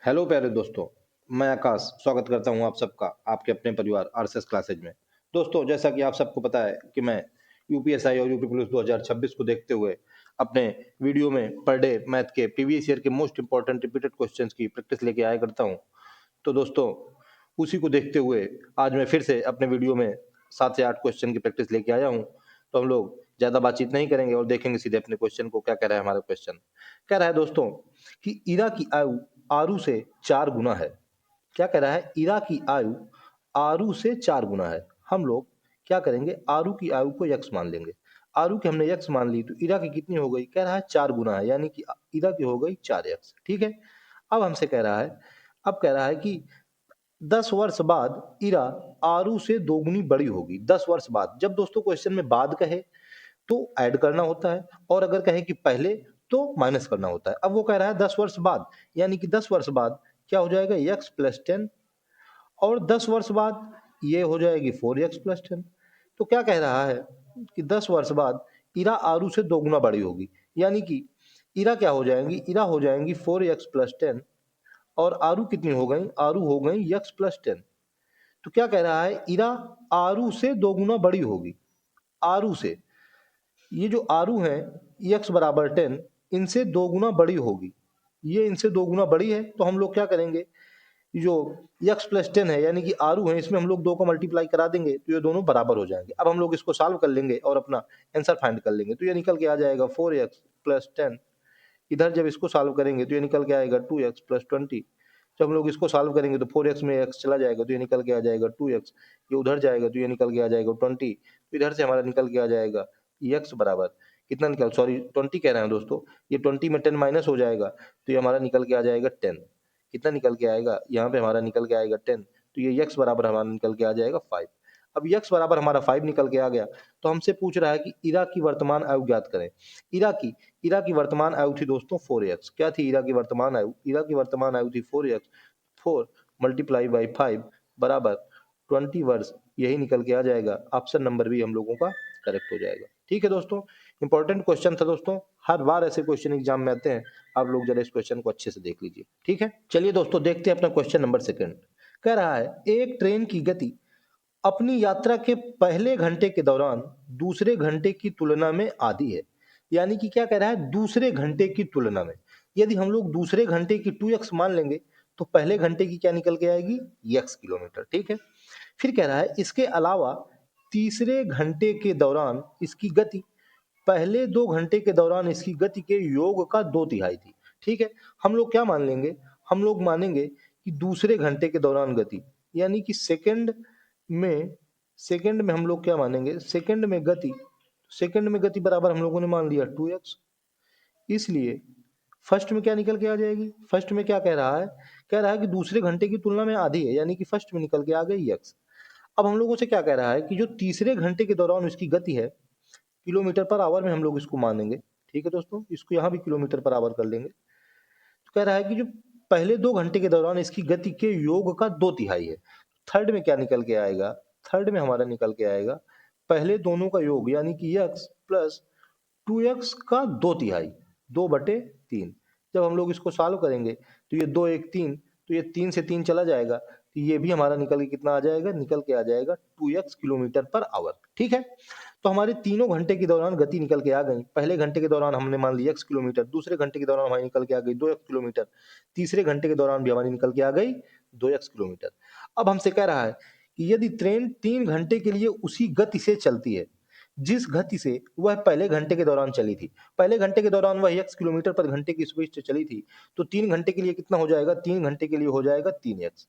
Hello प्यारे दोस्तों। मैं आकाश स्वागत करता हूं आप सबका आपके अपने परिवार आरएसएस क्लासेज में। दोस्तों, जैसा कि आप सबको पता है कि मैं यूपीएसआई और यूपी पुलिस 2026 को देखते हुए अपने वीडियो में पर डे मैथ के प्रीवियस ईयर के मोस्ट इंपॉर्टेंट रिपीटेड क्वेश्चंस की प्रैक्टिस लेके आया करता हूं। तो दोस्तों, उसी को देखते हुए आज मैं फिर से अपने वीडियो में 7 से 8 क्वेश्चन की प्रैक्टिस लेके आया हूं। तो हम लोग ज्यादा बातचीत नहीं करेंगे और देखेंगे सीधे अपने क्वेश्चन को। क्या कह रहा है हमारा क्वेश्चन? कह रहा है दोस्तों कि इरा की आयु आरू से 4 गुना है। क्या कह रहा है? इरा की आयु आरू से 4 गुना है। हम लोग क्या करेंगे? आरू की आयु को यक्स मान लेंगे। आरू की हमने यक्स मान ली तो इरा की कितनी हो गई? कह रहा है 4 गुना है, यानी कि इरा की हो गई 4 यक्स। ठीक है। अब हमसे कह रहा है, अब कह रहा है कि 10 वर्ष बाद इरा आरू से 2 गुनी बड़ी होगी। 10 वर्ष बाद। जब दोस्तों क्वेश्चन में बाद कहे तो ऐड करना होता है, और अगर कहे कि पहले तो माइनस करना होता है। अब वो कह रहा है 10 वर्ष बाद, यानी कि 10 वर्ष बाद क्या हो जाएगा? X plus 10। और 10 वर्ष बाद ये हो जाएगी 4x+10। तो क्या कह रहा है कि 10 वर्ष बाद इरा आरू से 2 गुना बड़ी होगी, यानी कि इरा क्या हो जाएंगी? इरा हो जाएंगी 4x+10। और आरू कितनी हो गई? आरू हो गई x+10। तो क्या कह रहा है? इरा आरू से 2 गुना बड़ी होगी। आरू से, ये जो आरू है x बराबर 10, इनसे 2 गुना बड़ी होगी। ये इनसे 2 गुना बड़ी है, तो हम लोग क्या करेंगे? जो x+10 है, यानी कि आरू है, इसमें हम लोग 2 को मल्टीप्लाई करा देंगे तो ये दोनों बराबर हो जाएंगे। अब हम लोग इसको सॉल्व कर लेंगे और अपना आंसर फाइंड कर लेंगे। तो ये निकल के आ जाएगा 4x+10। इधर जब इसको सॉल्व करेंगे तो ये निकल के आएगा 2x+20। जब हम लोग इसको सॉल्व करेंगे तो 4x में x चला जाएगा तो ये निकल के आ जाएगा 2x। ये उधर जाएगा तो ये निकल के आ जाएगा 20। तो इधर से हमारा निकल के आ जाएगा x बराबर कितना निकल, सॉरी 20 कह रहे हैं दोस्तों। ये 20 में 10 माइनस हो जाएगा तो ये हमारा निकल के आ जाएगा 10। कितना निकल के आएगा? यहाँ पे हमारा निकल के आएगा 10। तो ये x बराबर हमारा निकल के आ जाएगा 5। अब x बराबर हमारा 5 निकल के आ गया, तो हमसे पूछ रहा है कि इरा की वर्तमान आयु ज्ञात करें। इरा की वर्तमान आयु थी दोस्तों 4x। क्या थी इरा की वर्तमान आयु? इरा की वर्तमान आयु थी 4x। 4 मल्टीप्लाई बाई 5 बराबर 20 वर्ष। यही निकल के आ जाएगा। ऑप्शन नंबर भी हम लोगों का करेक्ट हो जाएगा। ठीक है दोस्तों, इंपॉर्टेंट क्वेश्चन था दोस्तों। हर बार ऐसे क्वेश्चन एग्जाम में आते हैं। आप लोग जरा इस क्वेश्चन को अच्छे से देख लीजिए। ठीक है, चलिए दोस्तों देखते हैं अपना क्वेश्चन नंबर सेकंड। कह रहा है एक ट्रेन की गति अपनी यात्रा के पहले घंटे के दौरान दूसरे घंटे की तुलना में आधी है। यानी कि क्या कह रहा है? दूसरे घंटे की तुलना में। यदि हम लोग दूसरे घंटे की 2x मान लेंगे तो पहले घंटे की क्या निकल के आएगी? x kilometre. ठीक है। फिर कह रहा है इसके अलावा तीसरे घंटे के दौरान इसकी गति पहले 2 घंटे के दौरान इसकी गति के योग का 2/3 थी। ठीक है। हम लोग क्या मान लेंगे? हम लोग मानेंगे कि दूसरे घंटे के दौरान गति, यानी कि में सेकंड में हम लोग क्या मानेंगे? सेकंड में गति बराबर हम लोगों ने मान लिया 2x। इसलिए फर्स्ट में क्या निकल के आ जाएगी? फर्स्ट में क्या कह रहा है? कह रहा है कि दूसरे घंटे की तुलना में आधी है, यानी कि फर्स्ट में निकल के आ गई x। अब हम लोगों से क्या कह रहा है कि जो तीसरे घंटे के दौरान उसकी गति है किलोमीटर पर आवर में हम लोग इसको मानेंगे। ठीक है दोस्तों, इसको यहाँ भी किलोमीटर पर आवर कर लेंगे। तो कह रहा है कि जो पहले 2 घंटे के दौरान इसकी गति के योग का 2/3 है। थर्ड में क्या निकल के आएगा? थर्ड में हमारा निकल के आएगा पहले दोनों का योग, यानी कि x प्लस 2x का 2/3, 2/3। जब हम लोग इसको सॉल्व करेंगे तो ये 2 1 3, तो ये 3 से 3 चला जाएगा तो ये भी हमारा निकल के कितना आ जाएगा? निकल के आ जाएगा 2x किलोमीटर पर आवर। ठीक है। तो हमारे तीनों घंटे के दौरान गति निकल के आ गई। पहले घंटे के दौरान हमने मान ली x किलोमीटर, दूसरे घंटे के दौरान हमारी निकल के आ गई 2x किलोमीटर, तीसरे घंटे के दौरान भी हमारी निकल के आ गई 2x किलोमीटर। अब हमसे कह रहा है कि यदि ट्रेन 3 घंटे के लिए उसी गति से चलती है जिस गति से वह पहले घंटे के दौरान चली थी। पहले घंटे के दौरान वह x किलोमीटर पर घंटे की स्पीड से चली थी, तो 3 घंटे के लिए कितना हो जाएगा? 3 घंटे के लिए हो जाएगा 3x।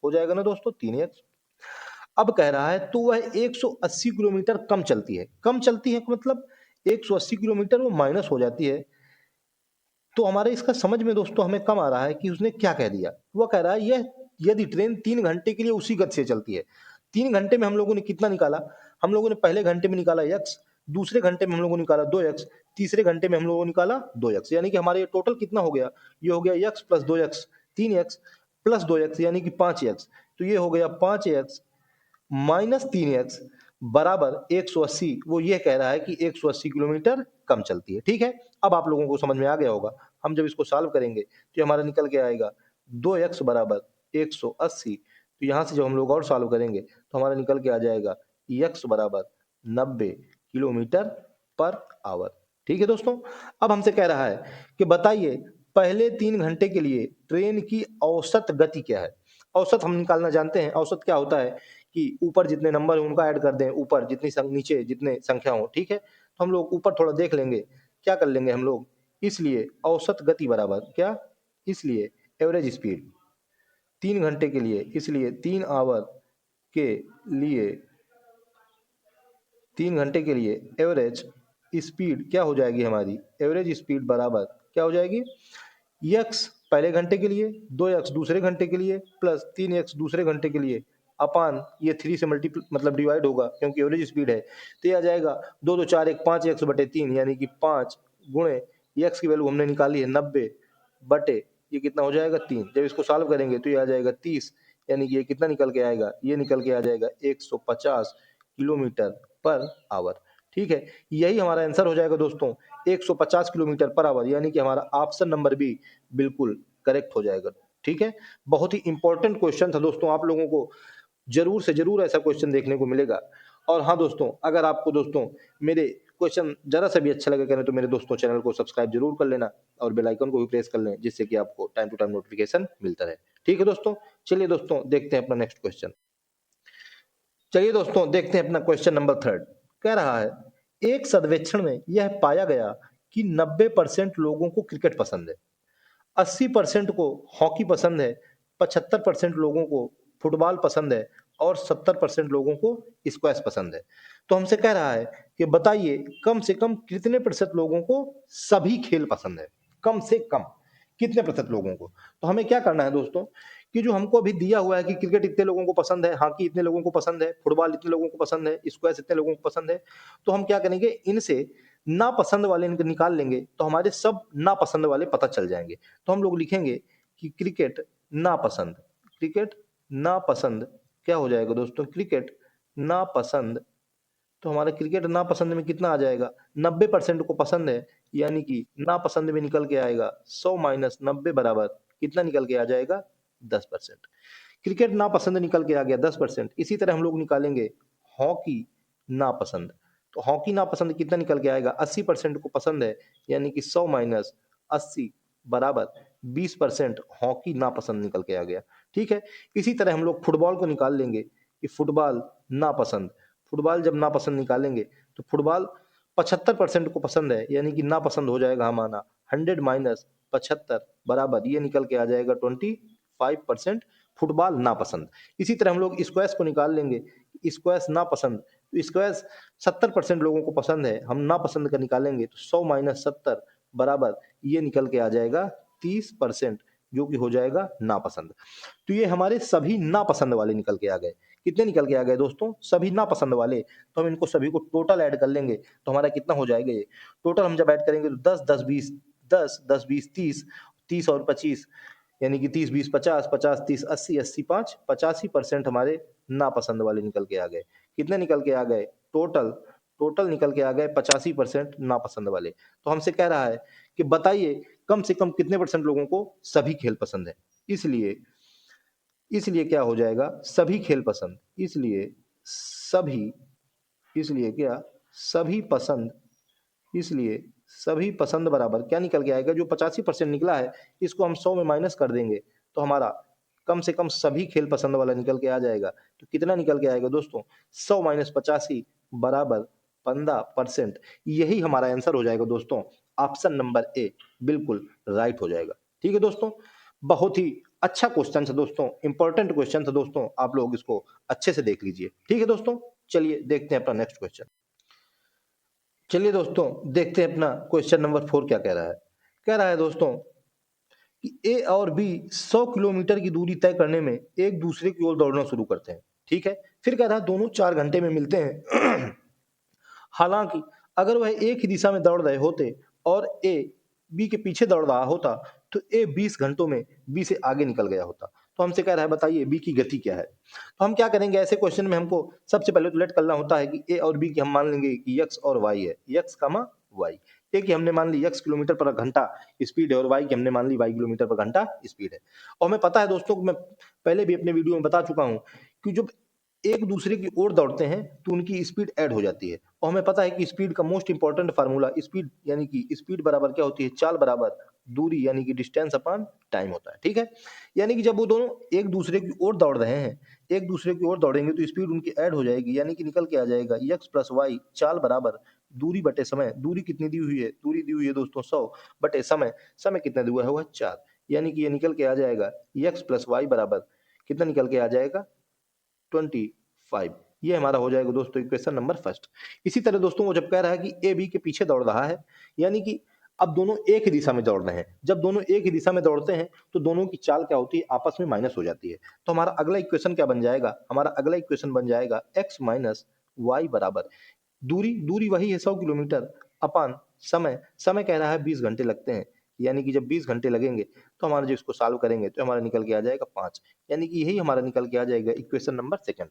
हो जाएगा ना दोस्तों? 3x। अब कह रहा है तो वह 180 किलोमीटर कम चलती है। कम चलती है मतलब 180 किलोमीटर वो माइनस हो जाती है। तो हमारे इसका समझ में दोस्तों हमें कम आ रहा है कि उसने क्या कह दिया। वह कह रहा है यह यदि ट्रेन 3 घंटे के लिए उसी गति से चलती है। 3 घंटे में हम लोगों ने कितना निकाला? हम लोगों ने पहले घंटे में निकाला x, दूसरे घंटे में हम लोगों ने निकाला 2x, तीसरे घंटे में हम लोगों ने निकाला 2x, यानी कि हमारे ये टोटल कितना हो गया? ये हो गया x plus 2x, 3x plus 2x यानी कि 5x। तो ये हो गया 5x माइनस 3x बराबर 180। वो ये कह रहा है कि 180 किलोमीटर कम चलती है। ठीक है। अब आप लोगों को समझ में आ गया होगा। हम जब इसको सॉल्व करेंगे तो हमारा निकल के आएगा 2x बराबर 180। तो यहाँ से जब हम लोग और सॉल्व करेंगे तो हमारा निकल के आ जाएगा x बराबर 90 किलोमीटर पर आवर। ठीक है दोस्तों, अब हमसे कह रहा है कि बताइए पहले 3 घंटे के लिए ट्रेन की औसत गति क्या है। औसत हम निकालना जानते हैं। औसत क्या होता है कि ऊपर जितने नंबर हैं उनका ऐड कर दें, ऊपर जितनी नीचे जितने संख्या हो। ठीक है, तो हम लोग ऊपर थोड़ा देख लेंगे, क्या कर लेंगे हम लोग, इसलिए औसत गति बराबर क्या, इसलिए एवरेज स्पीड 3 घंटे के लिए, इसलिए 3 आवर के लिए 3 घंटे के लिए एवरेज स्पीड क्या हो जाएगी हमारी, एवरेज स्पीड बराबर क्या हो जाएगी, x पहले घंटे के लिए, 2x दूसरे घंटे के लिए, प्लस 3x दूसरे घंटे के लिए, अपान ये 3 से मल्टीप्ल मतलब डिवाइड होगा क्योंकि एवरेज स्पीड है। तो ये आ जाएगा 2 2 4 1 5x/3 यानी कि 5 गुणे x की वैल्यू हमने निकाली है 90 बटे ये कितना हो जाएगा 3। जब इसको सॉल्व करेंगे तो ये आ जाएगा 30, यानी कि ये कितना निकल के आएगा, ये निकल के आ जाएगा 150 किलोमीटर पर आवर। ठीक है, यही हमारा आंसर हो जाएगा दोस्तों 150 किलोमीटर पर आवर, यानी कि हमारा ऑप्शन नंबर बी बिल्कुल करेक्ट हो जाएगा। ठीक है, बहुत ही इंपॉर्टेंट क्वेश्चन था दोस्तों, आप लोगों को जरूर से जरूर ऐसा क्वेश्चन देखने को मिलेगा। और हाँ दोस्तों, अगर आपको दोस्तों मेरे क्वेश्चन जरा सा भी अच्छा लगे करें तो मेरे दोस्तों चैनल को सब्सक्राइब जरूर कर लेना और बेल आइकन को भी प्रेस कर लें, जिससे कि आपको टाइम टू टाइम नोटिफिकेशन मिलता रहे। ठीक है दोस्तों, चलिए दोस्तों देखते हैं अपना नेक्स्ट क्वेश्चन। चलिए दोस्तों देखते हैं अपना क्वेश्चन नंबर 3। कह रहा है एक सर्वेक्षण में यह पाया गया कि 90% लोगों को क्रिकेट पसंद है, 80% को हॉकी पसंद है, 75% लोगों को फुटबॉल पसंद है और 70% लोगों को स्क्वैश पसंद है। तो हमसे कह रहा है कि बताइए कम से कम कितने प्रतिशत लोगों को सभी खेल पसंद है, कम से कम कितने प्रतिशत लोगों को। तो हमें क्या करना है दोस्तों कि जो हमको अभी दिया हुआ है कि क्रिकेट इतने लोगों को पसंद है, हॉकी इतने लोगों को पसंद है, फुटबॉल इतने लोगों को पसंद है, स्क्वैश इतने लोगों को पसंद है, तो हम क्या करेंगे इनसे नापसंद वाले इनको निकाल लेंगे तो हमारे सब नापसंद वाले पता चल जाएंगे। तो हम लोग लिखेंगे कि क्रिकेट नापसंद, क्रिकेट नापसंद क्या हो जाएगा दोस्तों, क्रिकेट नापसंद। तो हमारा क्रिकेट नापसंद में कितना आ जाएगा, 90% को पसंद है, यानी कि नापसंद में निकल के आएगा 100 माइनस 90 बराबर कितना निकल के आ जाएगा 10%। क्रिकेट नापसंद निकल के आ गया 10%। इसी तरह हम लोग निकालेंगे हॉकी नापसंद। तो हॉकी नापसंद कितना निकल के आएगा, 80% को पसंद है, यानी कि 100 माइनस 80 बराबर 20% हॉकी नापसंद निकल के आ गया। ठीक है, इसी तरह हम लोग फुटबॉल को निकाल लेंगे कि फुटबॉल नापसंद। फुटबॉल जब नापसंद निकालेंगे तो फुटबॉल 75% को पसंद है, यानी कि नापसंद हो जाएगा हमारा 100 माइनस 75 बराबर ये निकल के आ जाएगा 25% फुटबॉल नापसंद। इसी तरह हम लोग स्क्वैश को निकाल लेंगे, स्क्वैश नापसंद। तो स्क्वैश 70% लोगों को पसंद है, हम नापसंद का निकालेंगे तो 100 माइनस 70 बराबर ये निकल के आ जाएगा 30%, जो कि हो जाएगा नापसंद। तो ये हमारे सभी नापसंद वाले निकल के आ गए। कितने निकल के आ गए दोस्तों, सभी नापसंद वाले। तो हम इनको सभी को टोटल ऐड कर लेंगे तो हमारा कितना हो जाएगा, ये टोटल हम जब ऐड करेंगे तो 10 10 20 10 10 20 30 30 और 25 यानी कि 30 20 50 50 30 80 80 5 85% हमारे नापसंद वाले निकल के आ गए। कितने निकल के आ गए, टोटल टोटल निकल के आ गए 85% नापसंद वाले। तो हमसे कह रहा है कि बताइए कम से कम कितने परसेंट लोगों को सभी खेल पसंद है। इसलिए इसलिए क्या हो जाएगा, सभी खेल पसंद, इसलिए सभी, इसलिए क्या, सभी पसंद, इसलिए सभी पसंद बराबर क्या निकल के आएगा, जो 85% निकला है इसको हम 100 में माइनस कर देंगे तो हमारा कम से कम सभी खेल पसंद वाला निकल के आ जाएगा। तो कितना निकल के आएगा दोस्तों, 100 माइनस 85 बराबर 15%। यही हमारा आंसर हो जाएगा दोस्तों, ऑप्शन नंबर ए बिल्कुल राइट हो जाएगा। ठीक है दोस्तों, बहुत ही अच्छा क्वेश्चन था दोस्तों, इंपॉर्टेंट क्वेश्चन था दोस्तों, आप लोग इसको अच्छे से देख लीजिए। ठीक है दोस्तों, चलिए देखते हैं अपना नेक्स्ट क्वेश्चन। चलिए दोस्तों देखते हैं अपना क्वेश्चन नंबर 4 क्या कह रहा है। कह रहा है दोस्तों कि ए और बी 100 किलोमीटर की दूरी तय करने में एक दूसरे की ओर दौड़ना शुरू करते हैं। ठीक है, फिर कह रहा है दोनों 4 घंटे में मिलते हैं। हालांकि अगर वह एक ही दिशा में दौड़ रहे होते और ए बी के पीछे दौड़ रहा होता तो ए 20 घंटों में बी से आगे निकल गया होता। तो हमसे कह रहा है बताइए बी की गति क्या है। तो हम क्या करेंगे, ऐसे क्वेश्चन में हमको सबसे पहले तो लेट करना होता है कि ए और बी की हम मान लेंगे कि एक्स और वाई है, एक्स कामा वाई। ए की हमने मान ली x किलोमीटर पर घंटा स्पीड है और y की हमने मान ली y किलोमीटर पर घंटा स्पीड है। और हमें पता है दोस्तों कि मैं पहले भी अपने वीडियो में बता चुका हूं कि जब एक दूसरे की ओर दौड़ते हैं तो उनकी स्पीड ऐड हो जाती है। और हमें पता है कि स्पीड का मोस्ट इंपॉर्टेंट फार्मूला स्पीड यानी कि स्पीड बराबर क्या होती है, चाल बराबर दूरी यानी कि डिस्टेंस अपॉन टाइम होता है। ठीक है, यानी कि जब वो दोनों एक दूसरे की ओर दौड़ रहे हैं, एक दूसरे की ओर दौड़ेंगे तो स्पीड उनकी ऐड हो जाएगी, यानी कि निकल के आ जाएगा x प्लस वाई चाल बराबर दूरी बटे समय। दूरी कितनी दी हुई है, दूरी दी हुई है दोस्तों 100 बटे समय। समय कितना दिया हुआ है 4, यानी कि ये निकल के आ जाएगा x प्लस वाई बराबर कितना निकल के आ जाएगा 25। ये हमारा हो जाएगा दोस्तों इक्वेशन नंबर फर्स्ट। इसी तरह दोस्तों वो जब कह रहा है कि ए बी के पीछे दौड़ रहा है, यानी कि अब दोनों एक ही दिशा में दौड़ रहे हैं। जब दोनों एक ही दिशा में दौड़ते हैं तो दोनों की चाल क्या होती है, आपस में माइनस हो जाती है। तो हमारा अगला इक्वेशन क्या बन जाएगा, हमारा अगला इक्वेशन बन जाएगा x माइनस वाई बराबर दूरी, दूरी वही है 100 किलोमीटर अपान समय। समय कह रहा है 20 घंटे लगते हैं, यानी कि जब 20 घंटे लगेंगे तो हमारा जो इसको सॉल्व करेंगे तो हमारा निकल के आ जाएगा 5, यानी कि यही हमारा निकल के आ जाएगा इक्वेशन नंबर सेकंड।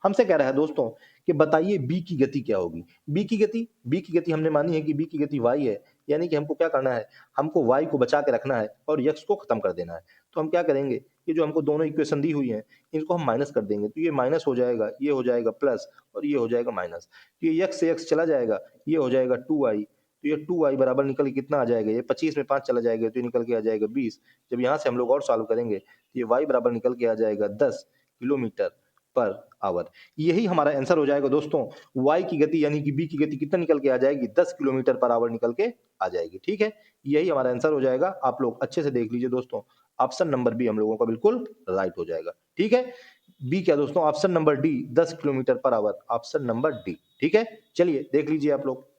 हमसे कह रहा है दोस्तों कि बताइए बी की गति क्या होगी। बी की गति हमने मानी है कि बी की गति वाई है, यानी कि हमको क्या करना है, हमको वाई को बचा के रखना है और यक्स को खत्म कर देना है। तो हम क्या करेंगे, ये जो हमको दोनों इक्वेशन दी हुई है इनको हम माइनस कर देंगे, तो ये माइनस हो जाएगा, ये हो जाएगा प्लस और ये हो जाएगा माइनस। तो ये x से x चला जाएगा, ये हो जाएगा 2y। तो ये 2y बराबर निकल के कितना आ जाएगा, ये 25 में 5 चला जाएगा तो ये निकल के आ जाएगा 20। जब यहाँ से हम लोग और सॉल्व करेंगे तो ये y बराबर निकल के आ जाएगा 10 किलोमीटर पर आवर। यही हमारा आंसर हो जाएगा दोस्तों। y की गति यानी कि b की गति कितना निकल के आ जाएगी, 10 किलोमीटर पर आवर निकल के आ जाएगी। ठीक है, यही हमारा आंसर हो जाएगा। आप लोग अच्छे से देख लीजिए दोस्तों, ऑप्शन नंबर बी हम लोगों का बिल्कुल राइट हो जाएगा। ठीक है, बी क्या दोस्तों, option number D 10 kilometre per hour, option number D. ठीक है, चलिए देख लीजिए आप लोग।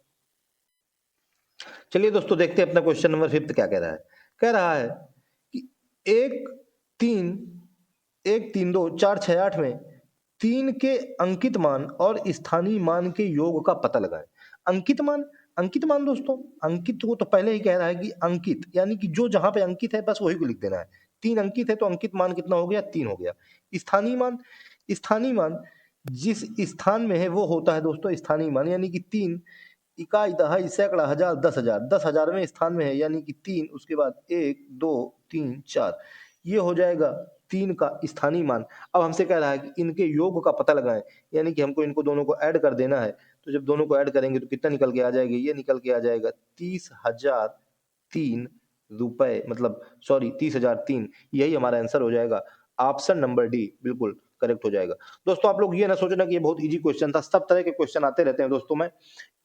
चलिए दोस्तों देखते हैं अपना क्वेश्चन नंबर फिफ्थ क्या कह रहा है। कह रहा है कि एक तीन एक तीन दो चार छह आठ में तीन के अंकित मान और स्थानीय मान के योग का पता लगाएं। अंकित मान, अंकित मान दोस्तों, अंकित को तो पहले ही कह रहा है कि अंकित यानी कि जो जहां पे अंकित है बस वही को लिख देना है। 3 अंकित है तो अंकित मान कितना हो गया, 3 हो गया। स्थानीय मान, स्थानीय मान जिस स्थान में है वो होता है दोस्तों स्थानीय मान, यानी कि 3 इकाई दहाई सैकड़ा हजार 10,000, 10,000वें स्थान में है, यानी कि 3 उसके बाद 1 2 3 4, ये हो जाएगा 3 का स्थानीय मान। अब हमसे कह रहा है कि इनके योग का पता लगाएं, यानी कि हमको इनको दोनों को ऐड कर देना है। तो जब दोनों को ऐड करेंगे तो कितना निकल के आ जाएगा, ये निकल के आ जाएगा 30,003 रुपए, मतलब सॉरी 30,003। यही हमारा आंसर हो जाएगा, ऑप्शन नंबर डी बिल्कुल करेक्ट हो जाएगा। दोस्तों आप लोग ये ना सोचना कि ये बहुत इजी क्वेश्चन था, सब तरह के क्वेश्चन आते रहते हैं दोस्तों। मैं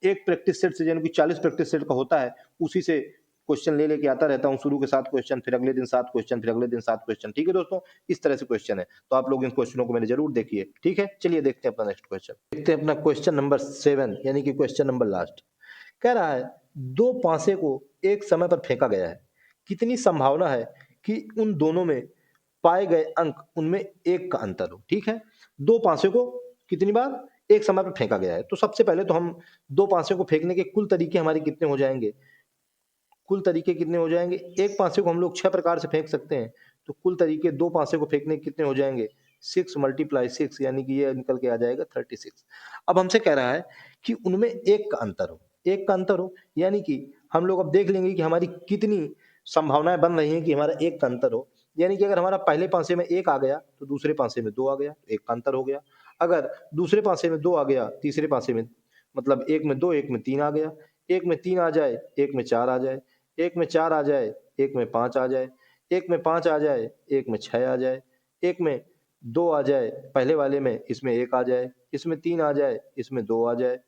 एक प्रैक्टिस सेट से यानी कि 40 प्रैक्टिस सेट का होता है, उसी से क्वेश्चन ले लेके आता रहता हूँ। शुरू के 7 क्वेश्चन, फिर अगले दिन 7 क्वेश्चन, फिर अगले दिन 7 क्वेश्चन। ठीक है दोस्तों, इस तरह से क्वेश्चन है, तो आप लोग इन क्वेश्चनों को मेरे जरूर देखिए। ठीक है, चलिए देखते हैं अपना नेक्स्ट क्वेश्चन। देखते हैं अपना क्वेश्चन नंबर 7 यानी कि क्वेश्चन नंबर लास्ट। कह रहा है दो पासे को एक समय पर फेंका गया है, कितनी संभावना है कि उन दोनों में पाए गए अंक उनमें एक का अंतर हो। ठीक है, दो पासे को कितनी बार एक समय पर फेंका गया है, तो सबसे पहले तो हम दो पासे को फेंकने के कुल तरीके हमारे कितने हो जाएंगे, कुल तरीके कितने हो जाएंगे, एक पासे को हम लोग 6 प्रकार से फेंक सकते हैं, तो कुल तरीके दो पासे को फेंकने के कितने हो जाएंगे, 6 × 6, यानी कि ये निकल के आ जाएगा 36। अब हमसे कह रहा है कि उनमें एक का अंतर हो, एक का अंतर हो, यानी कि हम लोग अब देख लेंगे कि हमारी कितनी संभावनाएं बन रही हैं कि हमारा एक का अंतर हो। यानी कि अगर हमारा पहले पासे में एक आ गया तो दूसरे पासे में दो आ गया, एक का अंतर हो गया। अगर दूसरे पासे में दो आ गया, तीसरे पासे में मतलब एक में दो, एक में तीन आ गया, एक में तीन आ जाए, एक में चार आ जाए, एक में चार आ जाए, एक में पाँच आ जाए, एक में पाँच आ जाए, एक में छः आ जाए, एक में दो आ जाए, पहले वाले में इसमें एक आ जाए, इसमें तीन आ जाए, इसमें दो आ जाए,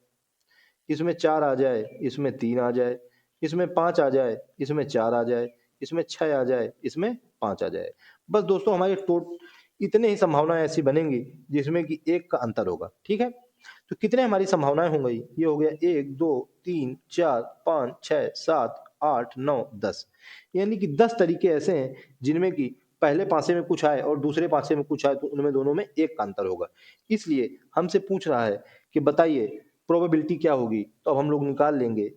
इसमें चार आ जाए, इसमें तीन आ जाए, इसमें पाँच आ जाए, इसमें चार आ जाए, इसमें छः आ जाए, इसमें पाँच आ जाए। बस दोस्तों हमारी इतने ही संभावनाएं ऐसी बनेंगी जिसमें कि एक का अंतर होगा। ठीक है, तो कितने हमारी संभावनाएं हो गई, ये हो गया 1 2 3 4 5 6 7 8 9 10, यानी कि 10 तरीके ऐसे हैं जिनमें कि पहले पासे में कुछ आए और दूसरे पासे में कुछ आए तो उनमें दोनों में एक का अंतर होगा। इसलिए हमसे पूछ रहा है कि बताइए प्रोबेबिलिटी क्या होगी, तो अब हम लोग निकाल लेंगे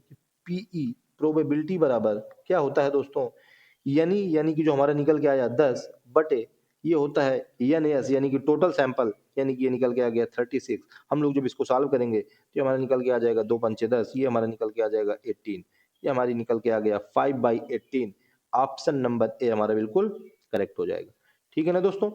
पीई प्रोबेबिलिटी बराबर क्या होता है दोस्तों, यानी कि जो हमारा निकल के आया 10 बटे ये होता है एन एस, यानी कि टोटल सैंपल, यानी कि ये निकल के आ गया 36। हम लोग जब इसको सॉल्व करेंगे तो हमारा निकल के आ जाएगा 2 पंचे 10, ये हमारा निकल के आ जाएगा 18, ये हमारी निकल के आ गया 5/18। ऑप्शन नंबर ए हमारा बिल्कुल करेक्ट हो जाएगा। ठीक है ना दोस्तों।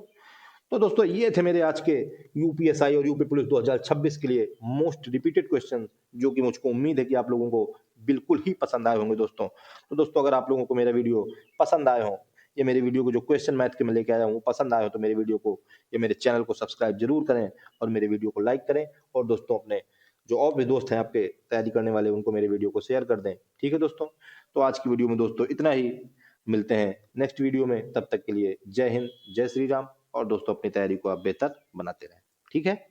तो दोस्तों ये थे मेरे आज के यूपीएसआई और यूपी पुलिस 2026 के लिए मोस्ट रिपीटेड क्वेश्चन, जो कि मुझको उम्मीद है कि आप लोगों को बिल्कुल ही पसंद आए होंगे दोस्तों। तो दोस्तों अगर आप लोगों को मेरा वीडियो पसंद आए हो, ये मेरे वीडियो को जो क्वेश्चन मैथ के मैं लेके आया हूँ पसंद आए हो, तो मेरे वीडियो को, ये मेरे चैनल को सब्सक्राइब जरूर करें और मेरे वीडियो को लाइक करें। और दोस्तों अपने जो और भी दोस्त हैं आपके तैयारी करने वाले, उनको मेरे वीडियो को शेयर कर दें। ठीक है दोस्तों। तो आज की वीडियो में दोस्तों इतना ही। मिलते हैं नेक्स्ट वीडियो में, तब तक के लिए जय हिंद, जय श्री राम। और दोस्तों अपनी तैयारी को आप बेहतर बनाते रहें। ठीक है।